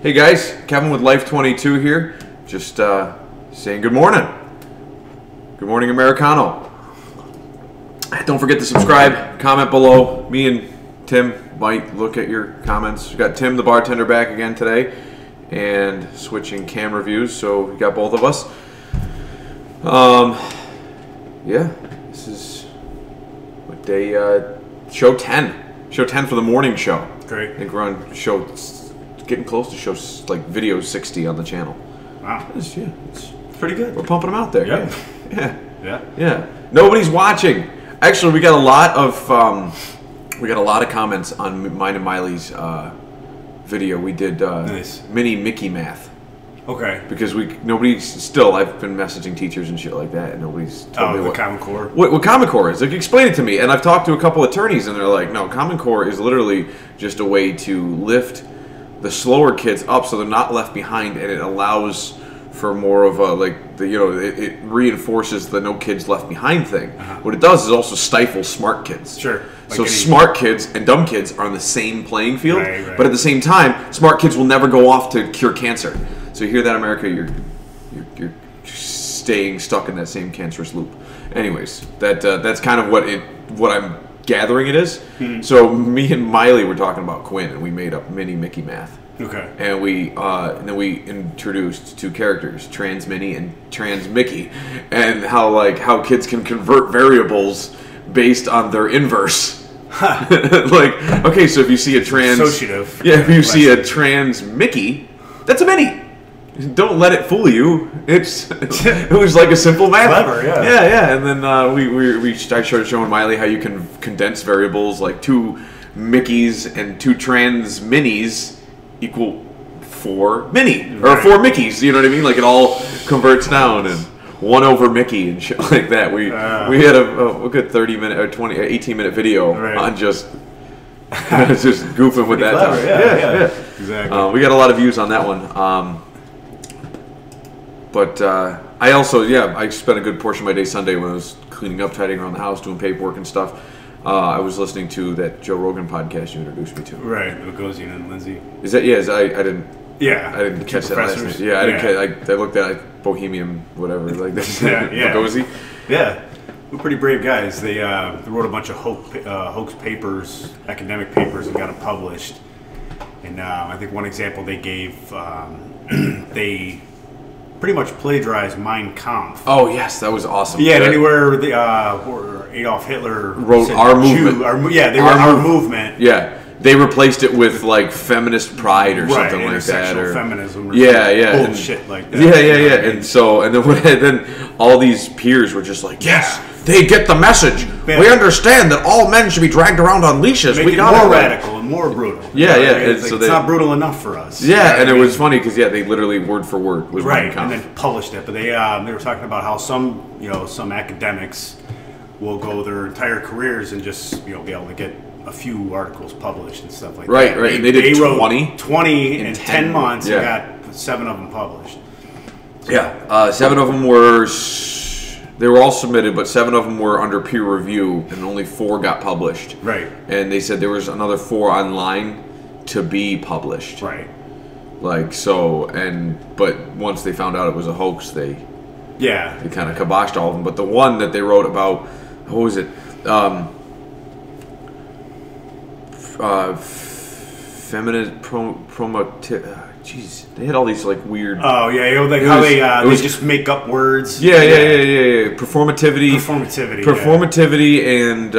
Hey guys, Kevin with Life22 here. Just saying good morning. Good morning, Americano. Don't forget to subscribe, comment below. Me and Tim might look at your comments. We got Tim the bartender back again today and switching camera views, so we got both of us. Yeah, this is what day, show 10. Show 10 for the morning show. Great. I think we're on show, getting close to show, like, video 60 on the channel. Wow. It's Pretty good. we're pumping them out there. Yep. Yeah. Nobody's watching. Actually, we got a lot of comments on mine and Miley's video. We did Nice. mini Mickey math. Okay. Because I've been messaging teachers and shit like that, and nobody's told me the what Common Core. What Common Core is. Like, explain it to me. And I've talked to a couple attorneys, and they're like, no, Common Core is literally just a way to lift the slower kids up so they're not left behind, and it allows for more of a, it reinforces the no kids left behind thing. What it does is also stifle smart kids. Sure. So smart kids and dumb kids are on the same playing field, Right. but at the same time, smart kids will never go off to cure cancer. So you hear that, America? You're staying stuck in that same cancerous loop. Anyways, that's kind of what I'm gathering it is. So me and Miley were talking about Quinn, and we made up mini Mickey math. Okay. And then we introduced two characters, Trans Minnie and Trans Mickey, and how kids can convert variables based on their inverse. Like, okay, so if you see a trans, Associative. yeah, if you see a trans Mickey, that's a Minnie. Don't let it fool you. It was like a simple math. Clever, yeah. Yeah. And then I started showing Miley how you can condense variables, like 2 Mickeys and 2 trans Minnies equal 4 Minnie, or 4 Mickeys. You know what I mean? Like, it all converts down, and 1 over Mickey and shit like that. We had a good 30-minute or 18-minute video on just goofing with that. Clever, yeah. Exactly. We got a lot of views on that one. But I spent a good portion of my day Sunday when I was cleaning up, tidying around the house, doing paperwork and stuff. I was listening to that Joe Rogan podcast you introduced me to. Right, Bogosian and Lindsay. Is that, I didn't. Yeah. I didn't catch that last night. Yeah, I didn't catch. I looked at Bohemian, whatever, like this. Bogosi. Yeah. We're pretty brave guys. They wrote a bunch of hoax papers, academic papers, and got them published. And I think one example they gave, they pretty much plagiarized Mein Kampf. Oh yes, that was awesome. Yeah, and anywhere where Adolf Hitler wrote our movement. They wrote our movement. Yeah. They replaced it with, like, feminist pride or something like that, or feminism, or bullshit like that. Yeah. And then all these peers were just like, yes, they get the message. We understand that all men should be dragged around on leashes. Make it more radical and more brutal. Yeah. It's not brutal enough for us. Yeah, and it was funny because they literally word for word was right, and then published it. But they were talking about how some academics will go their entire careers and just be able to get a few articles published and stuff like that. Right. And they did 20 in 10 months and got 7 of them published. So, 7 of them were. They were all submitted, but 7 of them were under peer review, and only 4 got published. Right. And they said there was another 4 online to be published. Right. But once they found out it was a hoax, they kind of kiboshed all of them. But the one that they wrote about, what was it? Feminine jeez, they had all these weird. Oh yeah, like how they just make up words. Yeah. Performativity, and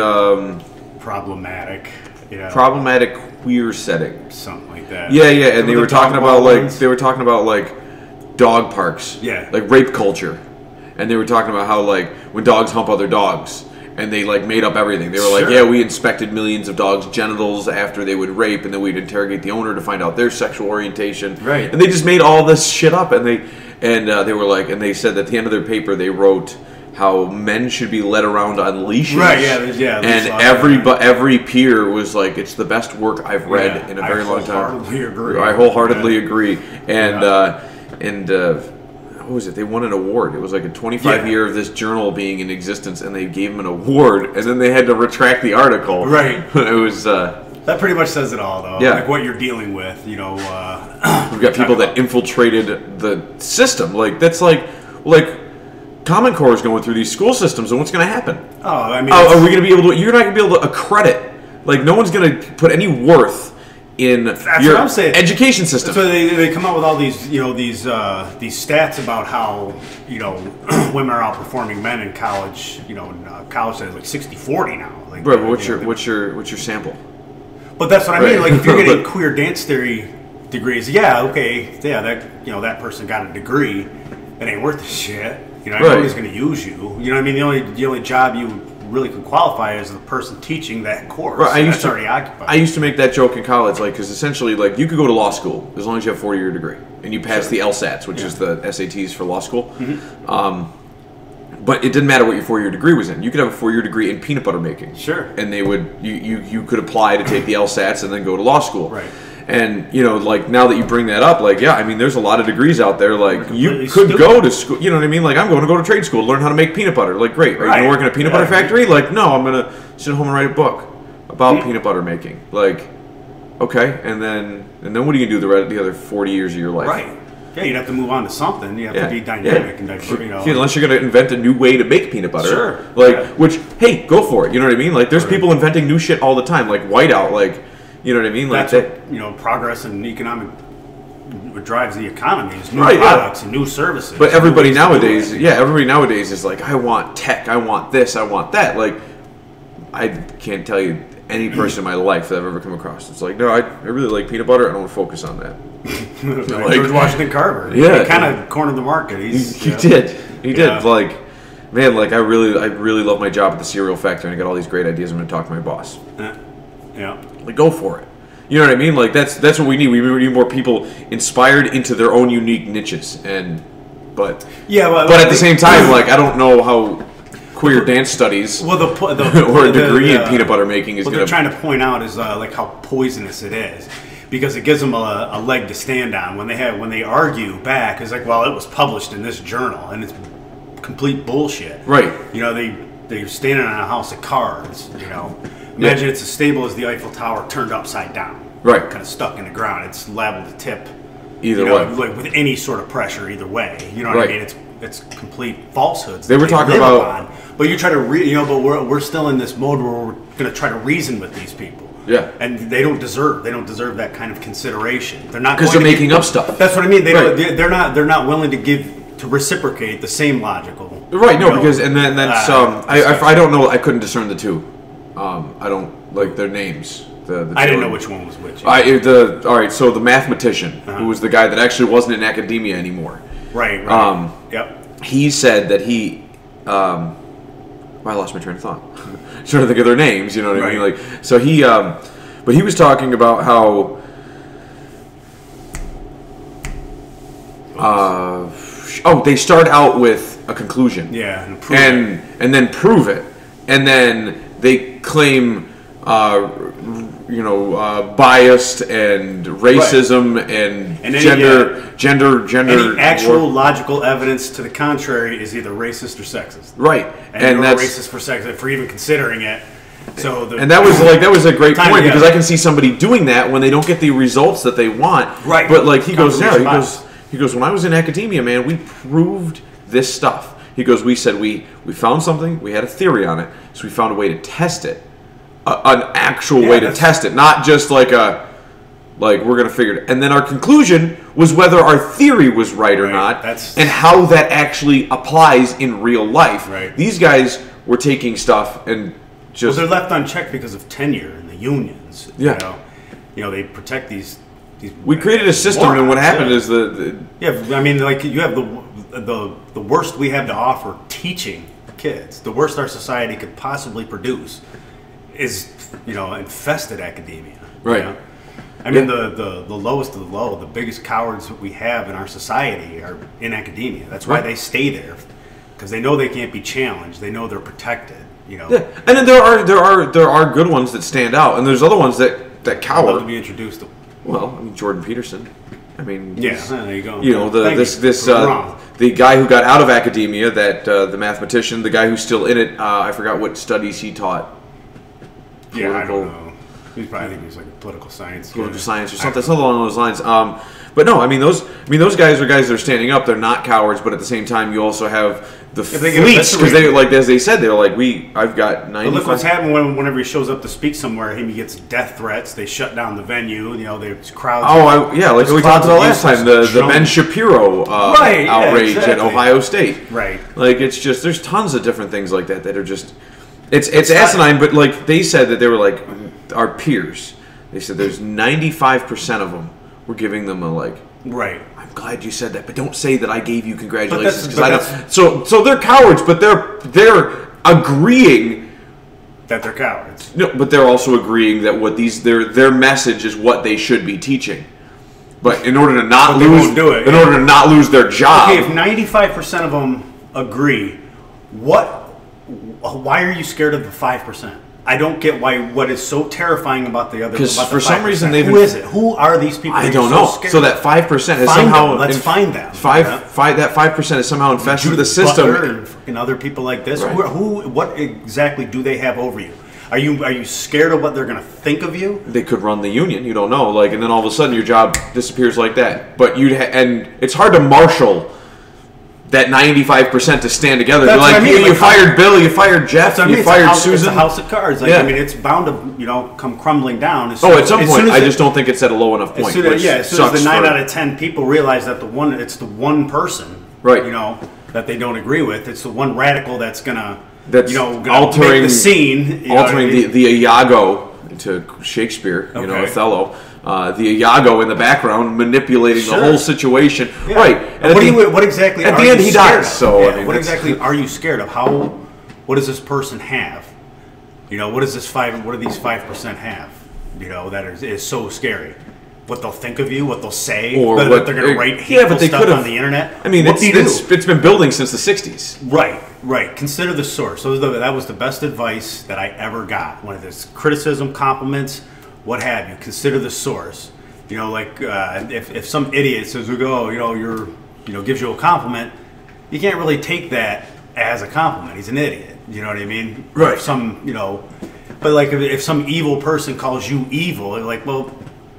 problematic. Problematic queer setting. Something like that. Yeah, and they were talking about dog parks. Yeah. Like rape culture, and they were talking about how when dogs hump other dogs. And they made up everything. They were like, yeah, we inspected millions of dogs' genitals after they would rape, and then we'd interrogate the owner to find out their sexual orientation. Right. And they just made all this shit up. And they were like, and they said at the end of their paper they wrote how men should be led around on leashes. Right. Yeah. And every peer was like, it's the best work I've read in a very long time. I wholeheartedly agree. And what was it? They won an award. It was like a 25-year of this journal being in existence, and they gave them an award, and then they had to retract the article. Right. It was That pretty much says it all, though. Yeah. Like what you're dealing with, you know. We've got people that infiltrated the system. Like, that's like Common Core is going through these school systems, and what's going to happen? Oh, I mean, are we going to be able to? You're not going to be able to accredit. Like, no one's going to put any worth in your education system. So they come out with all these, you know, these stats about how, you know, women are outperforming men in college. You know, in college is like 60-40 now. Like, right, but what's your sample? But that's what I mean. Like, if you're getting queer dance theory degrees, that person got a degree. It ain't worth the shit. You know, nobody's going to use you. You know what I mean? The only job you really can qualify as the person teaching that course. Right, that's already occupied. I used to make that joke in college, like, because essentially, like, you could go to law school as long as you have a 4-year degree and you pass the LSATs, which is the SATs for law school. Mm-hmm. But it didn't matter what your 4-year degree was in. You could have a 4-year degree in peanut butter making. Sure. And they would you could apply to take the LSATs and then go to law school. Right. And, you know, like, now that you bring that up, like, yeah, I mean, there's a lot of degrees out there. Like, you could go to school, you know what I mean? Like, I'm going to go to trade school to learn how to make peanut butter. Like, great. Are you going to work in a peanut butter factory? Like, no, I'm going to sit at home and write a book about peanut butter making. Like, okay. And then what are you going to do the other 40 years of your life? Right. Yeah, you'd have to move on to something. You have to be dynamic and you know. Unless you're going to invent a new way to make peanut butter. Sure. Like, which, hey, go for it. You know what I mean? Like, there's people inventing new shit all the time. Like, whiteout, like... You know what I mean? Like that's what, you know, progress and economic what drives the economy is new products and new services. But everybody nowadays is like, I want tech, I want this, I want that. Like, I can't tell you any person in my life that I've ever come across. It's like, no, I really like peanut butter. I don't want to focus on that. Like, George Washington Carver. Yeah, he kind of cornered the market. He did. Like, man, like I really love my job at the cereal factory, and I got all these great ideas. I'm going to talk to my boss. Yeah. Like, go for it. You know what I mean? Like, that's what we need. We need more people inspired into their own unique niches. But at the same time, like, I don't know how queer dance studies or a degree in peanut butter making is going to... What they're trying to point out is like how poisonous it is, because it gives them a leg to stand on when they argue back. It's like, well, it was published in this journal, and it's complete bullshit. Right. You know, they're standing on a house of cards. You know, imagine it's as stable as the Eiffel Tower turned upside down. Right. Kind of stuck in the ground. It's liable to tip. Either way, like with any sort of pressure, either way. You know what I mean? It's complete falsehoos. They were talking about, but you try to but we're still in this mode where we're going to try to reason with these people. Yeah, and they don't deserve that kind of consideration. They're not because they're making up stuff. That's what I mean. They're not willing to reciprocate the same logical. Right. No, because and then I don't know. I couldn't discern the two. I don't like their names. I didn't know which one was which. All right, so the mathematician, who was the guy that actually wasn't in academia anymore. Right. Yep. He said that he... I lost my train of thought. Trying to think of their names, you know what I mean? Like, so he... but he was talking about how... they start out with a conclusion. Yeah, and then prove it. And then they claim... biased and racism and gender. Any actual logical evidence to the contrary is either racist or sexist. Right, and that's racist for even considering it. So that was a great point, because I can see somebody doing that when they don't get the results that they want. Right, but like he goes, when I was in academia, man, we proved this stuff. He goes, we said we found something, we had a theory on it, so we found a way to test it. An actual way to test it, not just like we're gonna figure it. And then our conclusion was whether our theory was right or not, and how that actually applies in real life. Right. These guys were taking stuff and just they're left unchecked because of tenure and the unions. Yeah, you know they protect these. We created a system, and what happened is I mean, like you have the worst we have to offer teaching kids, the worst our society could possibly produce. Is infested academia, right? I mean, the lowest of the low, the biggest cowards that we have in our society are in academia. That's why they stay there, because they know they can't be challenged. They know they're protected. Yeah, and then there are good ones that stand out, and there's other ones that cower. Love to be introduced to. Well, I mean, Jordan Peterson. I mean, there you go. The guy who got out of academia, the mathematician, the guy who's still in it. I forgot what studies he taught. Yeah, I don't know. I think he was like a political science. Political science or something along those lines. But no, I mean those guys are guys that are standing up. They're not cowards, but at the same time, you also have the fleets because they like as they said they were like I've got 90. Look what's happened whenever he shows up to speak somewhere. He gets death threats. They shut down the venue. You know, there's crowds. Oh, like we talked about last time, the Ben Shapiro outrage at Ohio State. Right. Like it's just there's tons of different things like that are just it's asinine. But like they said that they were like our peers. They said there's 95% of them. We're giving them a like. Right. I'm glad you said that, but don't say that I gave you congratulations because I don't. So they're cowards, but they're agreeing that they're cowards. No, but they're also agreeing that what their message is what they should be teaching. But in order to not in order to not lose their job. Okay, if 95% of them agree, why are you scared of the 5%? I don't get what is so terrifying about the other. Because for some reason who is it? Who are these people? I don't know. So that 5% is somehow let's find them. That 5% is somehow infested with the system. And other people like this. Right. What exactly do they have over you? Are you scared of what they're going to think of you? They could run the union. You don't know. Like, and then all of a sudden your job disappears like that. But and it's hard to marshal that 95% to stand together. They're like, you fired Bill, you fired Jeff, you fired Susan. It's a house of cards. Like, I mean, it's bound to come crumbling down. At some point. I just don't think it's at a low enough point. As soon as the 9 out of 10 people realize that it's the one person, right? That they don't agree with. It's the one radical that's gonna altering make the scene, altering the Iago to Shakespeare, Othello. The Iago in the background manipulating the whole situation, right? And what exactly? At the end, he dies. So what exactly are you scared of? What does this person have? What does this What do these 5% have? That is so scary. What they'll think of you, what they'll say, or what they're going to write hateful stuff on the internet. I mean, it's been building since the '60s. Right. Consider the source. So that was the best advice that I ever got. When there's criticism, compliments, what have you, consider the source. If some idiot says, gives you a compliment, you can't really take that as a compliment. He's an idiot. You know what I mean? Right. But like if some evil person calls you evil, you're like, well,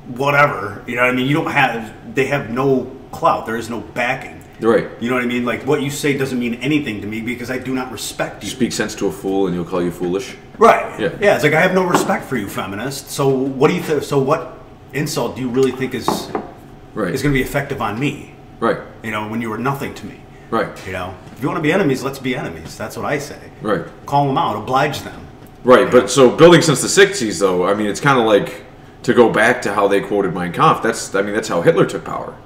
whatever. You know what I mean? They have no clout. There is no backing. Right. You know what I mean? Like what you say doesn't mean anything to me because I do not respect you. Speak sense to a fool and he'll call you foolish. Right. Yeah. It's like I have no respect for you, feminist. So what do you So what insult do you really think is going to be effective on me? Right. When you were nothing to me. Right. If you want to be enemies, let's be enemies. That's what I say. Right. Call them out. Oblige them. Right. But so building since the '60s, though, I mean, it's kind of like to go back to how they quoted Mein Kampf. That's how Hitler took power.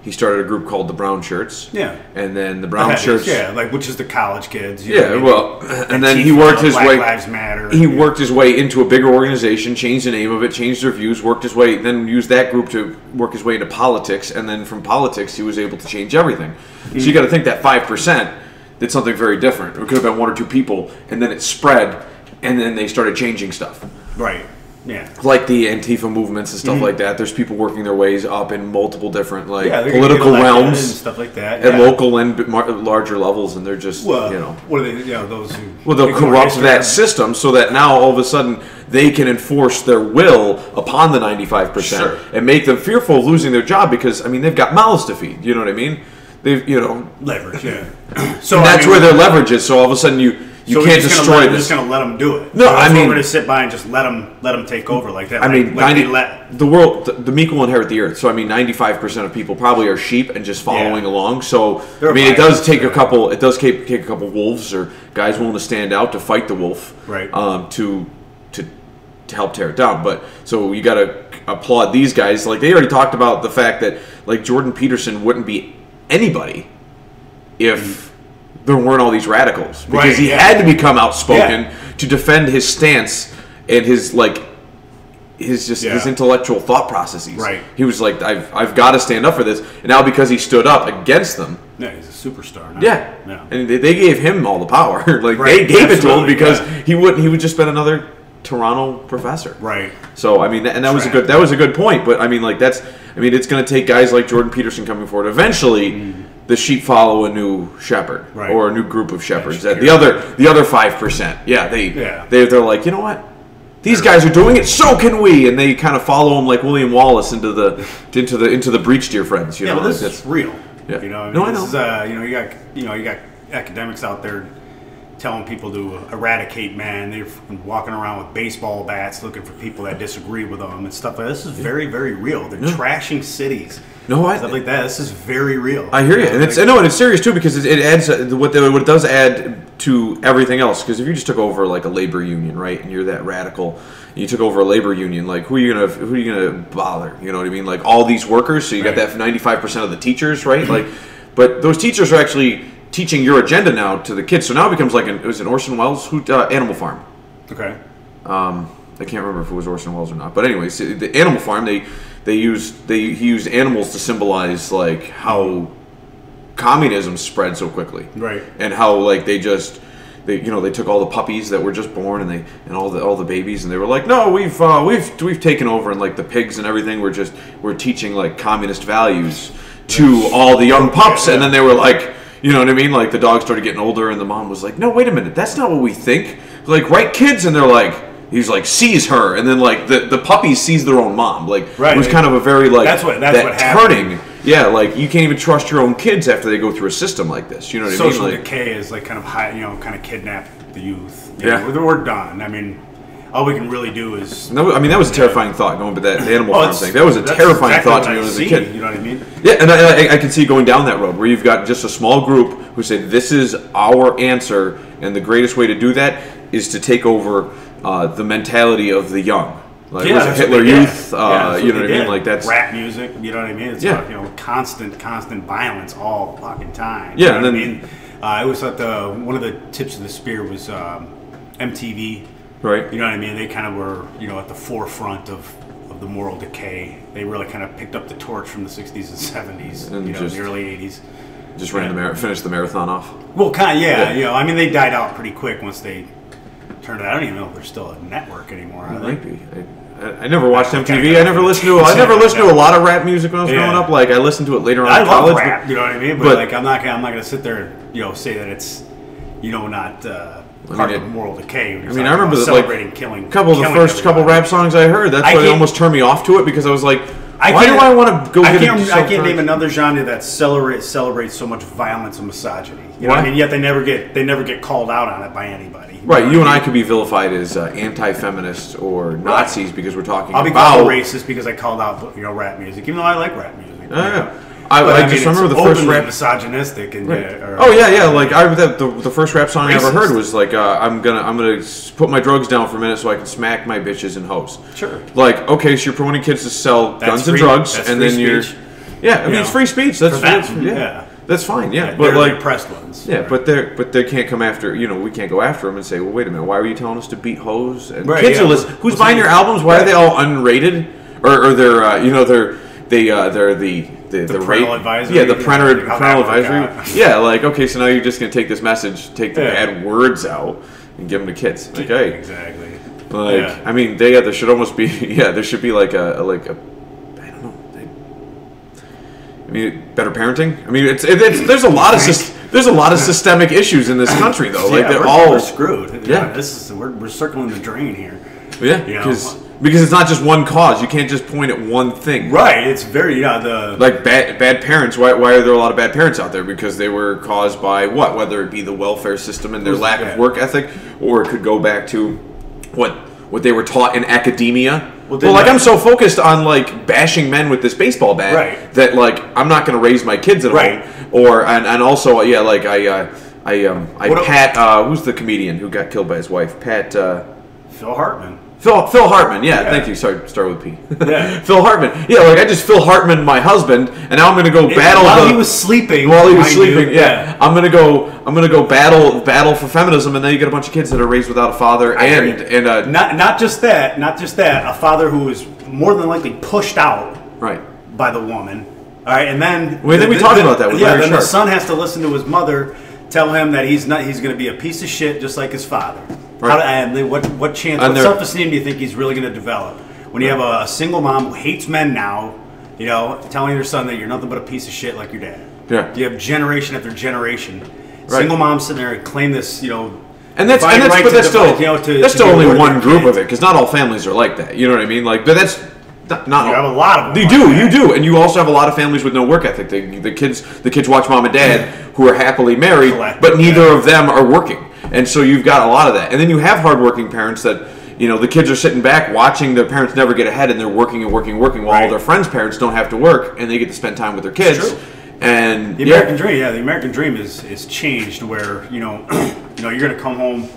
He started a group called the Brown Shirts. Yeah. And then the Brown Shirts. Yeah, which is the college kids. And then he worked his way. Black Lives Matter. He worked his way into a bigger organization, changed the name of it, changed their views, worked his way, then used that group to work his way into politics, and then from politics he was able to change everything. So you got to think that 5% did something very different. It could have been 1 or 2 people, and then it spread, and then they started changing stuff. Right. Yeah. Like the Antifa movements and stuff like that. There's people working their ways up in multiple different political realms and stuff like that. At local and larger levels, and they're just what are they? Those who they'll corrupt that system so that now all of a sudden they can enforce their will upon the 95% and make them fearful of losing their job because they've got mouths to feed. You know what I mean? They've leverage. Yeah. So that's where their leverage is. So all of a sudden you can't destroy this. You're just going to let them do it. No, we're going to sit by and just let them take over like that. The meek will inherit the earth. So 95% of people probably are sheep and just following along. So it does take a couple. It does take a couple wolves or guys willing to stand out to fight the wolf. Right. To help tear it down. But so you got to applaud these guys. Like they already talked about the fact that like Jordan Peterson wouldn't be anybody if there weren't all these radicals because he had to become outspoken to defend his stance and his intellectual thought processes. Right. He was like, I've got to stand up for this, and now because he stood up against them. Yeah, he's a superstar now. Yeah. And they gave him all the power. They gave it to him because he would just been another Toronto professor. Right. So that was a good point. But it's going to take guys like Jordan Peterson coming forward eventually. The sheep follow a new shepherd or a new group of shepherds. The other 5%, they're like, you know what? These guys are doing it, so can we. And they kind of follow him like William Wallace into the breach, dear friends. You know, but this is real. Yeah. You know, I mean, no, I know. This is, you got academics out there telling people to eradicate men. They're walking around with baseball bats looking for people that disagree with them and stuff like that. This is very, very real. They're trashing cities. Stuff like that. This is very real. I hear you, and it's serious too, because it adds what it does add to everything else. Because if you just took over like a labor union, right, and you're that radical, and you took over a labor union, like who are you gonna bother? You know what I mean? Like all these workers. So you got that 95% of the teachers, right? Like, but those teachers are actually teaching your agenda now to the kids. So now it becomes like it was an Orson Welles Animal Farm. Okay. I can't remember if it was Orson Welles or not, but anyways, the Animal Farm he used animals to symbolize like how communism spread so quickly, right? And how like they took all the puppies that were just born and all the babies, and they were like, no, we've taken over, and like the pigs and everything, we're teaching like communist values to all the young pups, and then they were like, you know what I mean? Like the dog started getting older, and the mom was like, no, wait a minute, that's not what we think. Like, right, kids, and they're like. He's like sees her, and then like the puppy sees their own mom. Like it was kind of a very like that's what turning. Yeah, like you can't even trust your own kids after they go through a system like this. You know what I mean? Social like, decay is like kind of high, kind of kidnap the youth. Yeah, we're done. I mean, all we can really do is. No, I mean that was a terrifying thought going, but the Animal Farm thing. That was a terrifying thought to me as a kid. You know what I mean? Yeah, and I can see going down that road where you've got just a small group who say this is our answer, and the greatest way to do that is to take over. The mentality of the young, like was it Hitler Youth, you know what I mean? Like that's rap music, you know what I mean? It's constant violence all fucking time. Yeah, you know and what I mean? I always thought one of the tips of the spear was MTV, right? You know what I mean? They kind of were at the forefront of the moral decay. They really kind of picked up the torch from the 60s and 70s, and the early 80s. Just finished the marathon off. Well, kind of, I mean, they died out pretty quick once they. I don't even know if there's still a network anymore. It might be. I never watched MTV. I never listened to a lot of rap music when I was growing up. Like I listened to it later on in college. I love rap, you know what I mean? But like I'm not gonna sit there and say that it's not part of moral decay. I mean, I remember celebrating killing. A couple of the first couple rap songs I heard. That's why it almost turned me off to it because I was like. Why do I want to go? I can't name another genre that celebrates so much violence and misogyny. You know what I mean? Yet they never get called out on it by anybody. Right, you and I could be vilified as anti-feminists or Nazis because we're talking. I'll be called racist because I called out rap music, even though I like rap music. Yeah. I just remember the first rap misogynistic and like the first rap song I ever heard was like I'm gonna put my drugs down for a minute so I can smack my bitches and hoes. Sure. Like okay, so you're promoting kids to sell guns and drugs, and then you're it's free speech. That's that's fine. Yeah, but they're like the oppressed ones. Yeah, but they can't come after we can't go after them and say, well, wait a minute, why are you telling us to beat hoes? And kids are listening. Who's buying your albums? Why are they all unrated? Or they're the parental advisory. Yeah, the parental advisory. Yeah, like okay, so now you're just gonna take this message, take the bad words out, and give them to kids. Okay, exactly. Like I mean, there should almost be there should be like a I don't know. I mean, better parenting. I mean, there's a lot of systemic issues in this country though. Like we're screwed. Yeah, we're circling the drain here. Yeah, because it's not just one cause. You can't just point at one thing. Right. It's very like bad parents. Why are there a lot of bad parents out there? Because they were caused by what? Whether it be the welfare system and their lack of work ethic, or it could go back to what they were taught in academia. Well, like I'm so focused on like bashing men with this baseball bat that like I'm not going to raise my kids at home. Or and also like I Pat who's the comedian who got killed by his wife? Phil Hartman. Phil Hartman, thank you. Sorry, start with P. Yeah. Phil Hartman. Yeah, like I just Phil Hartman my husband, and now I'm gonna go battle while he was sleeping. I'm gonna go battle for feminism, and then you get a bunch of kids that are raised without a father, and not just that, a father who is more than likely pushed out by the woman. All right, and then we talked about that. Then the son has to listen to his mother tell him that he's going to be a piece of shit just like his father. And what chance, what self-esteem do you think he's really going to develop when you have a single mom who hates men now, telling your son that you're nothing but a piece of shit like your dad? Yeah. You have generation after generation. Single moms sitting there and claim this, And that's still only one group of it, because not all families are like that. You know what I mean? Like, but that's not you have a lot of them. You do, and you also have a lot of families with no work ethic. The kids watch mom and dad who are happily married, but neither of them are working, and so you've got a lot of that. And then you have hardworking parents that, you know, the kids are sitting back watching their parents never get ahead, and they're working and working, while all their friends' parents don't have to work, and they get to spend time with their kids. And the American dream, the American dream is changed, where you know you're gonna come home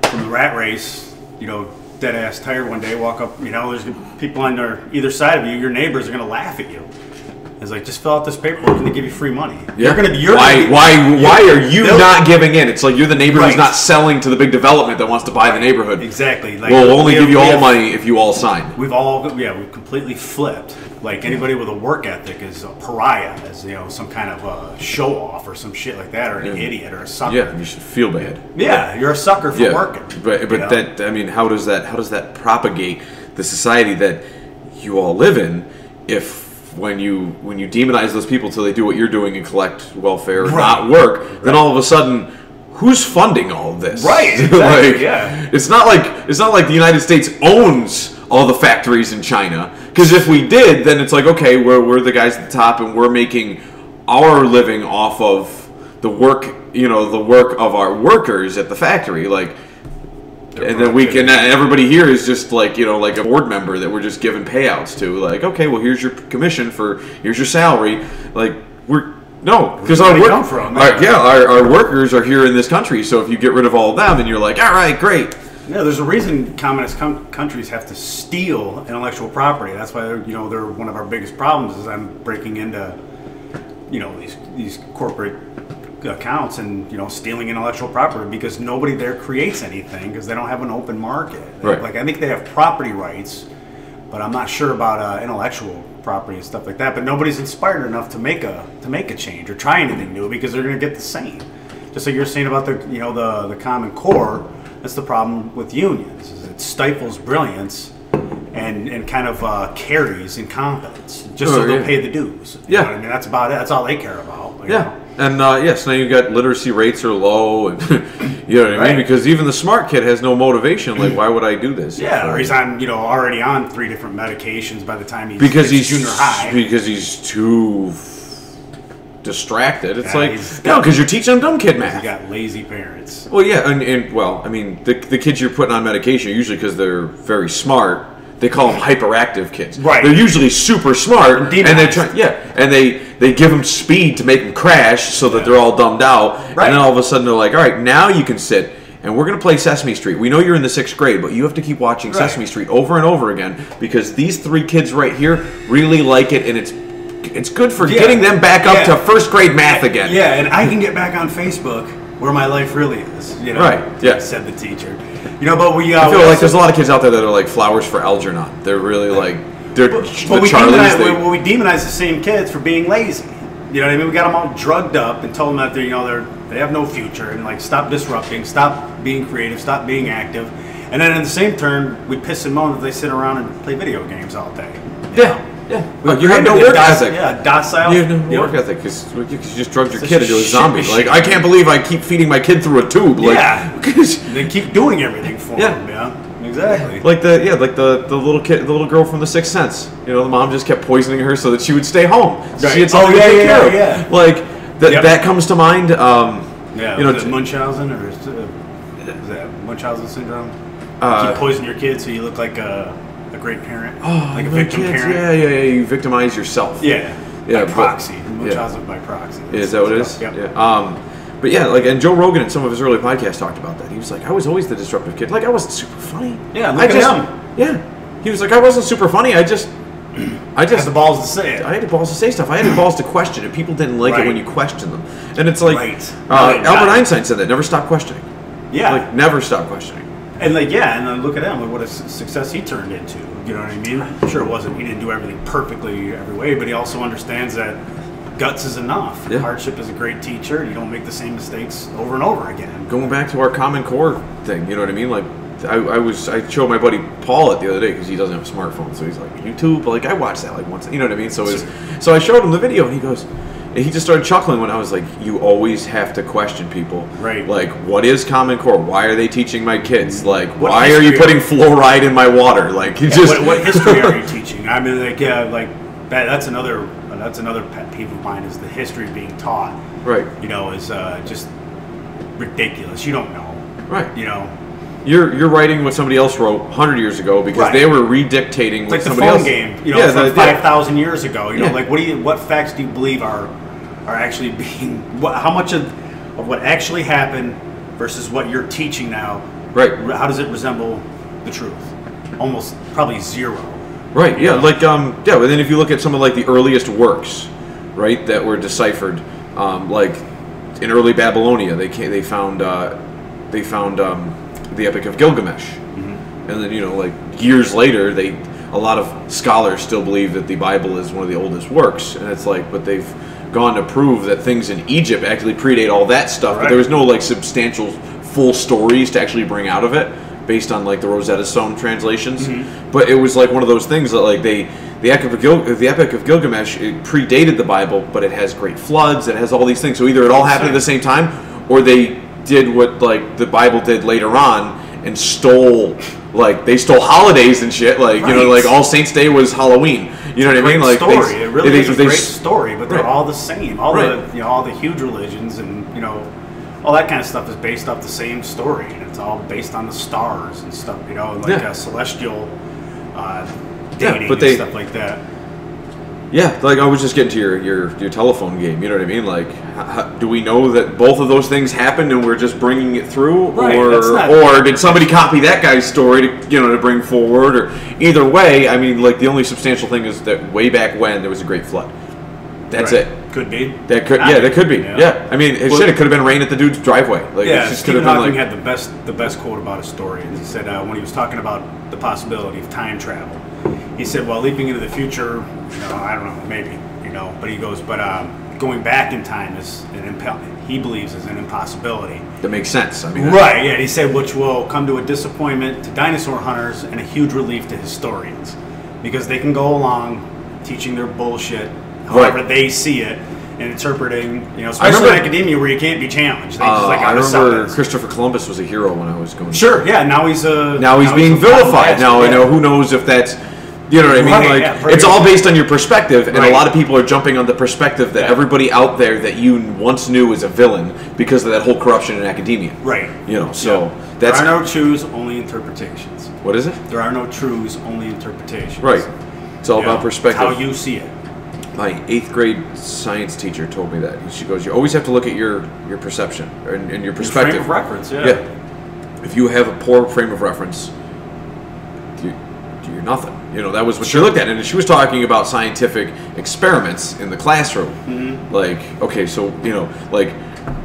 from the rat race, you know, dead ass tired one day, walk up, you know, there's people on either side of you, your neighbors are gonna laugh at you. It's like, just fill out this paperwork and they give you free money. Yeah. Why are you not giving in? It's like you're the neighbor who's not selling to the big development that wants to buy the neighborhood. Exactly. Like, we'll only give you all money if you all sign. We've completely flipped. Like, anybody with a work ethic is a pariah, as, you know, some kind of a show off or some shit like that, or an idiot or a sucker. Yeah, you should feel bad. Yeah, you're a sucker for working. But that, I mean, how does that propagate the society that you all live in if when you demonize those people till they do what you're doing and collect welfare and not work, then all of a sudden, who's funding all of this? Right. Exactly. It's not like the United States owns all the factories in China. Because if we did, then it's like, okay, we're the guys at the top, and we're making our living off of the work of our workers at the factory, like. And then everybody here is just like, you know, like a board member that we're just giving payouts to. Like, okay, well, here's your commission here's your salary. Like, because our workers are here in this country. So if you get rid of all of them, then you're like, all right, great. Yeah, there's a reason communist countries have to steal intellectual property. That's why they're one of our biggest problems. Is I'm breaking into, you know, these corporate accounts and, you know, stealing intellectual property, because nobody there creates anything because they don't have an open market. Right. Like, I think they have property rights, but I'm not sure about intellectual property and stuff like that. But nobody's inspired enough to make a change or try anything new, because they're going to get the same. Just like you're saying about the Common Core. That's the problem with unions. Is it stifles brilliance and kind of carries incompetence, just so they'll pay the dues. You know what I mean? That's about it. That's all they care about. You know? And yes, now you've got literacy rates are low, and you know what I mean? Because even the smart kid has no motivation. Like, why would I do this? Yeah, or he's on, already on 3 different medications by the time he's junior high. Because he's too distracted. It's because you're teaching them dumb kid math. He's got lazy parents. Well, yeah, and well, I mean, the kids you're putting on medication, usually because they're very smart, they call them hyperactive kids. Right. They're usually super smart, and they give them speed to make them crash so that they're all dumbed out. Right. And then all of a sudden they're like, all right, now you can sit and we're going to play Sesame Street. We know you're in the 6th grade, but you have to keep watching Sesame Street over and over again, because these 3 kids right here really like it, and it's good for getting them back up to 1st grade math again. Yeah, and I can get back on Facebook where my life really is. Right. Yeah. Said the teacher. But I feel like there's a lot of kids out there that are like flowers for Algernon. They're really like we demonize the same kids for being lazy. You know what I mean? We got them all drugged up and told them that they have no future, and like, stop disrupting, stop being creative, stop being active. And then in the same turn, we piss and moan that they sit around and play video games all day. Yeah. You have no work ethic. Yeah, docile. You have no work ethic because you just drugged your kid into a zombie. Like, I can't believe I keep feeding my kid through a tube. Like, they keep doing everything for him. Yeah, exactly. Like the little kid, the little girl from The Sixth Sense. The mom just kept poisoning her so that she would stay home. So she had something to take care of. Yeah. Like that comes to mind. Is Munchausen, or is that Munchausen syndrome? You poison your kid so you look like a great parent, like a victim parent. Yeah. You victimize yourself. By proxy. Munchausen by proxy. Is that what it is? Yep. Yeah. But yeah, like, and Joe Rogan in some of his early podcasts talked about that. He was like, I was always the disruptive kid. Like, I wasn't super funny. Yeah, look at him. Yeah. He was like, I wasn't super funny. I just had the balls to say it. I had the balls to say stuff. I had the balls to question it. People didn't like it when you questioned them. And it's like, Albert Einstein said that. Never stop questioning. Yeah. Like, never stop questioning. And and then look at him, like, what a success he turned into. You know what I mean? Sure, he didn't do everything perfectly every way, but he also understands that guts is enough. Yeah. Hardship is a great teacher. You don't make the same mistakes over and over again. Going back to our Common Core thing, you know what I mean? Like, I showed my buddy Paul it the other day because he doesn't have a smartphone, so he's like, YouTube, like, I watched that like once, you know what I mean? So I showed him the video, and he goes, And he just started chuckling when I was like, you always have to question people. Right. Like, what is Common Core? Why are they teaching my kids? Like, What why are you history putting fluoride in my water? Like, you just... What history are you teaching? I mean, like, yeah, like, that's another pet peeve of mine, is the history being taught. Right. You know, is just ridiculous. You don't know. Right. You know. You're writing what somebody else wrote 100 years ago because they were redictating what like somebody the phone else... game, you know, from 5,000 years ago. You know, like what facts do you believe are actually being... how much of what actually happened versus what you're teaching now? Right. How does it resemble the truth? Almost probably zero. Right. Yeah. Like but then if you look at some of like the earliest works, right, that were deciphered, like in early Babylonia, they found the Epic of Gilgamesh, and then like years later, a lot of scholars still believe that the Bible is one of the oldest works, and it's like, but they've gone to prove that things in Egypt actually predate all that stuff, but there was no like substantial full stories to actually bring out of it based on like the Rosetta Stone translations. But it was like one of those things that like the Epic of Gilgamesh, it predated the Bible, but it has great floods, it has all these things, so either it all happened at the same time, or they did what like the Bible did later on and stole holidays and shit, like you know, like All Saints Day was Halloween, you know what I mean? Like story. It really is a great story, but they're all the same. All the all the huge religions and all that kind of stuff is based off the same story, and it's all based on the stars and stuff, like celestial dating and stuff like that. Yeah, like I was just getting to your telephone game. You know what I mean? Like, do we know that both of those things happened and we're just bringing it through, or did somebody copy that guy's story to bring forward? Or either way, I mean, like the only substantial thing is that way back when there was a great flood. That's it. Could be. That could be. Yeah. I mean, it could have been rain at the dude's driveway. Like, yeah, it just Stephen could have Hawking been had the best quote about a story, and he said when he was talking about the possibility of time travel. He said, well, leaping into the future, I don't know, maybe, but he goes, but going back in time is he believes is an impossibility. That makes sense. I mean, right, yeah. He said, which will come to a disappointment to dinosaur hunters and a huge relief to historians, because they can go along teaching their bullshit however they see it and interpreting, especially in academia where you can't be challenged. They just I remember Christopher Columbus was a hero when I was going. Sure, yeah. Now he's being vilified. Now who knows if that's. You know what I mean? It's all based on your perspective, and a lot of people are jumping on the perspective that everybody out there that you once knew as a villain because of that whole corruption in academia. Right. That's... There are no truths, only interpretations. What is it? There are no truths, only interpretations. Right. It's all about perspective. How you see it. My 8th grade science teacher told me that. She goes, you always have to look at your perception and your perspective. Your frame of reference, yeah. If you have a poor frame of reference, you're nothing. That was what she looked at. And she was talking about scientific experiments in the classroom. Like, okay, so, like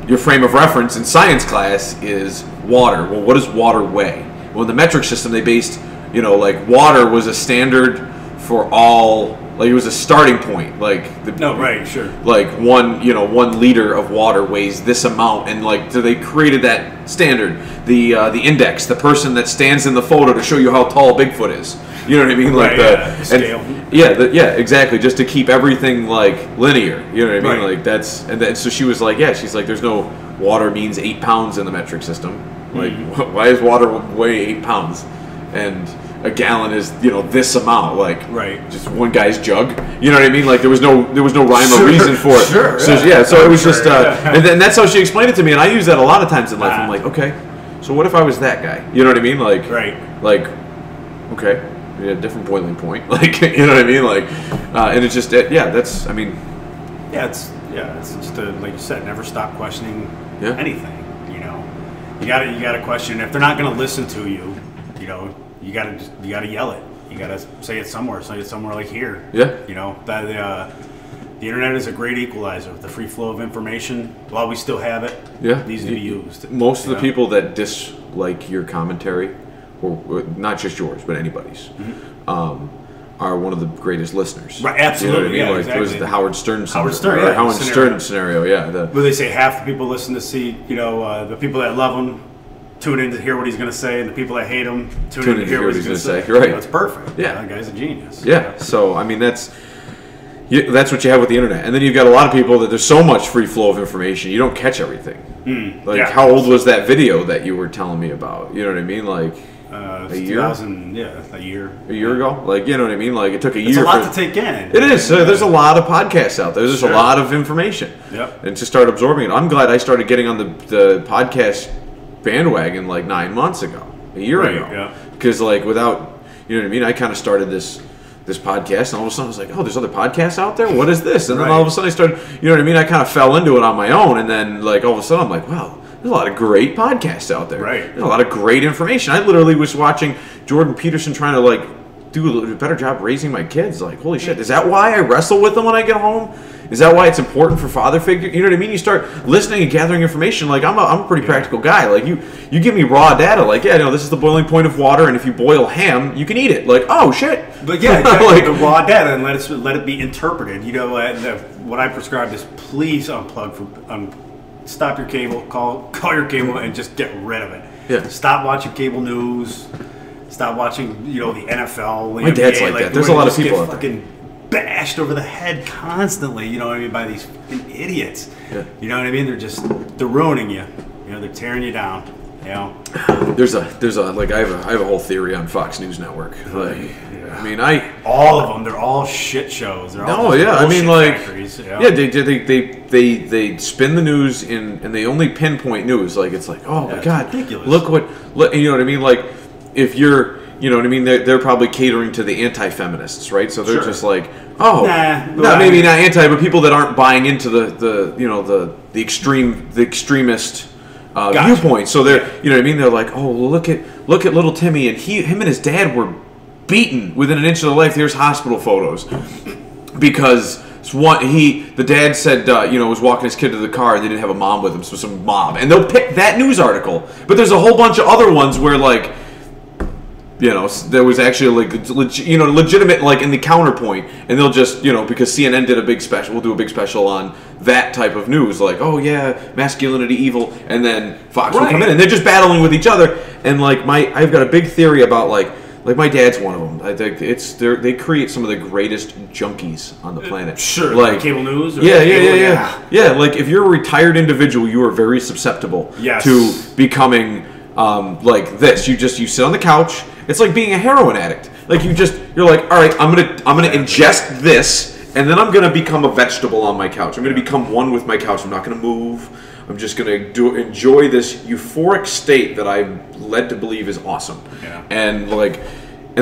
your frame of reference in science class is water. Well, what does water weigh? Well, in the metric system, they based, like water was a standard for all, like it was a starting point. Like, like one liter of water weighs this amount. And like, so they created that standard. The index, the person that stands in the photo to show you how tall Bigfoot is. You know what I mean? Like the scale. Exactly. Just to keep everything like linear. You know what I mean? Like and so she was like, she's like, there's no water means 8 pounds in the metric system. Like, why does water weigh 8 pounds? And a gallon is this amount. Like, just one guy's jug. You know what I mean? Like there was no rhyme or reason for it. Sure. So it was just, and then that's how she explained it to me, and I use that a lot of times in life. I'm like, okay, so what if I was that guy? You know what I mean? Like, like, okay. A different boiling point, like you know what I mean, like, and it's just that's I mean, it's just like you said, never stop questioning anything. You gotta question. If they're not gonna listen to you, you gotta yell it. You gotta say it somewhere. Say it somewhere like here. That the internet is a great equalizer. The free flow of information, while we still have it, needs to be used. Most of the people that dislike your commentary, or not just yours, but anybody's, are one of the greatest listeners. Right, absolutely. You know what I mean? Like, exactly. It was the Howard Stern scenario. Where they say half the people listen to see, the people that love him tune in to hear what he's going to say, and the people that hate him tune in to hear what he's going to say. Right. It's perfect. Yeah. That guy's a genius. Yeah. So, I mean, that's... that's what you have with the internet. And then you've got a lot of people that there's so much free flow of information, you don't catch everything. How old was that video that you were telling me about? You know what I mean? Like a year? A year. A year ago? Like, you know what I mean? Like it took a year. It's a lot to take in. It is. There's a lot of podcasts out there. There's a lot of information. Yep. And to start absorbing it. I'm glad I started getting on the podcast bandwagon like 9 months ago. A year ago. Yeah. Because like without, you know what I mean? I kind of started this podcast, and all of a sudden I was like, oh, there's other podcasts out there? What is this? And then all of a sudden I started, you know what I mean? I kind of fell into it on my own, and then like all of a sudden I'm like, wow, there's a lot of great podcasts out there. Right. There's a lot of great information. I literally was watching Jordan Peterson trying to like do a little better job raising my kids. Like, holy shit, is that why I wrestle with them when I get home? Is that why it's important for father figure? You know what I mean? You start listening and gathering information. Like I'm a pretty practical guy. Like you give me raw data. Like this is the boiling point of water, and if you boil ham, you can eat it. Like oh shit. But yeah, exactly. Like, the raw data, and let it be interpreted. You know, what I prescribe is please unplug stop your cable, call your cable, and just get rid of it. Yeah. Stop watching cable news. Stop watching the NFL. My dad's like that. There's a lot of people out there. Bashed over the head constantly, you know what I mean, by these idiots. Yeah. You know what I mean? They're ruining you. You know, they're tearing you down. You know. There's a like I have a whole theory on Fox News Network. Like I mean all of them, they're all shit shows. They're all I mean like factories, they spin the news and they only pinpoint news. Like it's like oh my god, ridiculous. Look, you know what I mean? Like if you're you know what I mean? They're probably catering to the anti-feminists, right? So they're just like, oh, maybe not anti, but people that aren't buying into the extremist viewpoint. So they're, you know what I mean? They're like, oh, well, look at little Timmy, and him and his dad were beaten within an inch of their life. Here's hospital photos because the dad said was walking his kid to the car and they didn't have a mom with him, so some mob, and they'll pick that news article. But there's a whole bunch of other ones where like. There was actually legitimate like in the counterpoint, and they'll just because CNN did a big special, we'll do a big special on that type of news, like oh yeah, masculinity evil, and then Fox will come in and they're just battling with each other, and like I've got a big theory about like my dad's one of them. I think they create some of the greatest junkies on the planet. Sure, like cable news. Or Yeah. Like if you're a retired individual, you are very susceptible to becoming like this. You sit on the couch. It's like being a heroin addict. Like you're like, all right, I'm gonna ingest this, and then I'm gonna become a vegetable on my couch. I'm gonna become one with my couch. I'm not gonna move. I'm just gonna enjoy this euphoric state that I'm led to believe is awesome. Yeah. And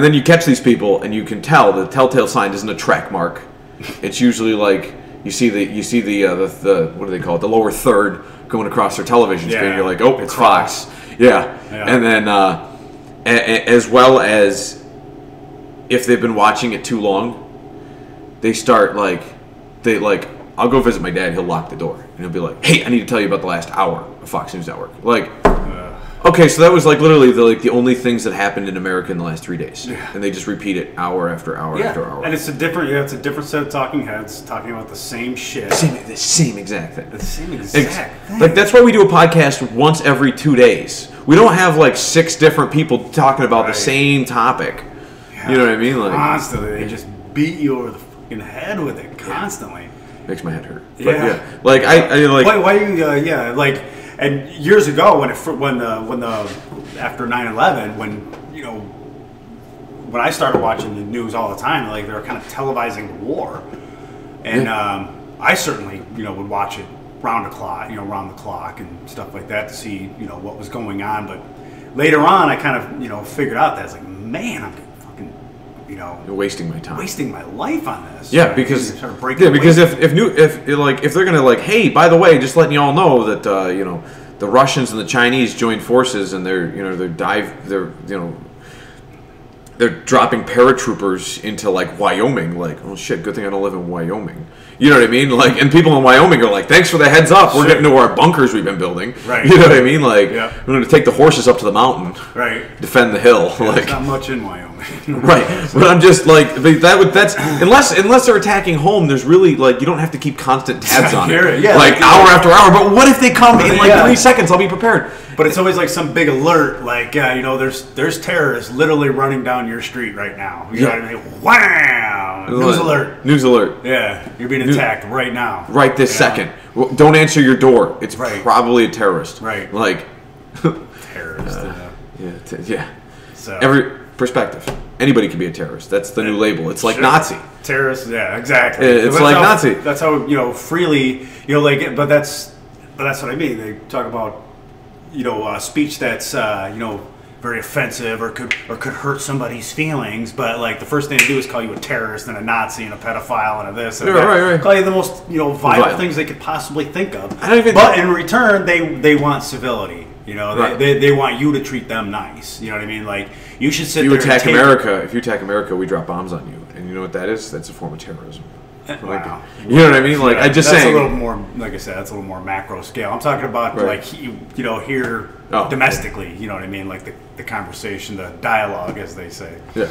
then you catch these people, and you can tell the telltale sign isn't a track mark. It's usually like you see the what do they call it? The lower third going across their television screen. You're like, oh, it's Fox. Yeah. And then. As well as if they've been watching it too long, they start I'll go visit my dad, he'll lock the door and he'll be like, hey, I need to tell you about the last hour of Fox News Network. Like okay, so that was like literally the only things that happened in America in the last 3 days. And they just repeat it hour after hour after hour. And it's a different set of talking heads talking about the same shit. The same exact thing. The same exact thing. Like that's why we do a podcast once every 2 days. We don't have like 6 different people talking about the same topic. Yeah. You know what I mean? Like constantly, they just beat you over the fucking head with it constantly. Makes my head hurt. Yeah. But like I like why like and years ago when after 9/11 when I started watching the news all the time, like they were kind of televising the war, and I certainly would watch it round the clock and stuff like that to see what was going on. But later on, I kind of figured out that it's like, man, I'm fucking you're wasting my time, wasting my life on this. Yeah, because if they're gonna hey, by the way, just letting y'all know that the Russians and the Chinese joined forces and they're dropping paratroopers into like Wyoming. Like, oh shit, good thing I don't live in Wyoming. You know what I mean? Like, and people in Wyoming are like, thanks for the heads up. We're getting to our bunkers we've been building. Right. You know what I mean? Like, we're going to take the horses up to the mountain. Right. Defend the hill. Yeah, like, there's not much in Wyoming. Right. But I'm just like, that's unless they're attacking home, there's really like you don't have to keep constant tabs on it. Yeah, like hour after hour. But what if they come in like 3 seconds? I'll be prepared. But it's always like some big alert, like there's terrorists literally running down your street right now. You know what I mean? Wow! News alert. News alert. Yeah, you're being attacked right now. Right this second. Well, don't answer your door. It's Right. probably a terrorist. Right. Like, Terrorist. yeah. So Every perspective. Anybody can be a terrorist. That's the new label. It's like sure. Nazi. Terrorist. Yeah, exactly. It's like Nazi. That's how freely like. But that's what I mean. They talk about speech that's very offensive or could hurt somebody's feelings, but like the first thing to do is call you a terrorist and a Nazi and a pedophile and a this and that. Right. Call you the most vile things they could possibly think of. But in return, they want civility. Right. They want you to treat them nice. You know what I mean? Like you should sit there. If you attack America, we drop bombs on you, and you know what that is? That's a form of terrorism. Wow. You know what I mean? Like I just saying. That's a little more, like I said, that's a little more macro scale. I'm talking about like here domestically. You know what I mean? Like the conversation, the dialogue, as they say. Yeah.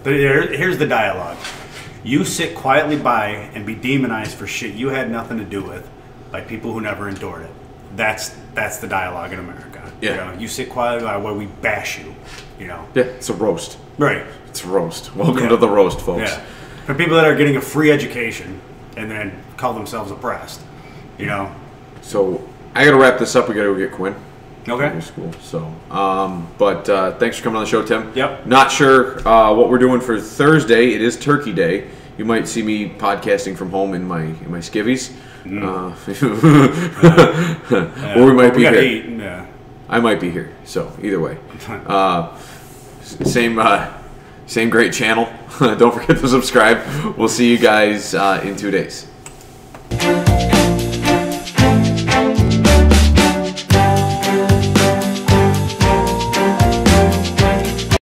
Here's the dialogue. You sit quietly by and be demonized for shit you had nothing to do with by people who never endured it. That's the dialogue in America. Yeah. You sit quietly by while we bash you. Yeah, it's a roast. Right. It's a roast. Welcome to the roast, folks. Yeah. For people that are getting a free education and then call themselves oppressed. So I got to wrap this up. We got to go get Quinn. Okay. School. So, but thanks for coming on the show, Tim. Yep. Not sure what we're doing for Thursday. It is Turkey Day. You might see me podcasting from home in my skivvies. Or we might be here. I might be here. So either way, same great channel. Don't forget to subscribe. We'll see you guys in 2 days.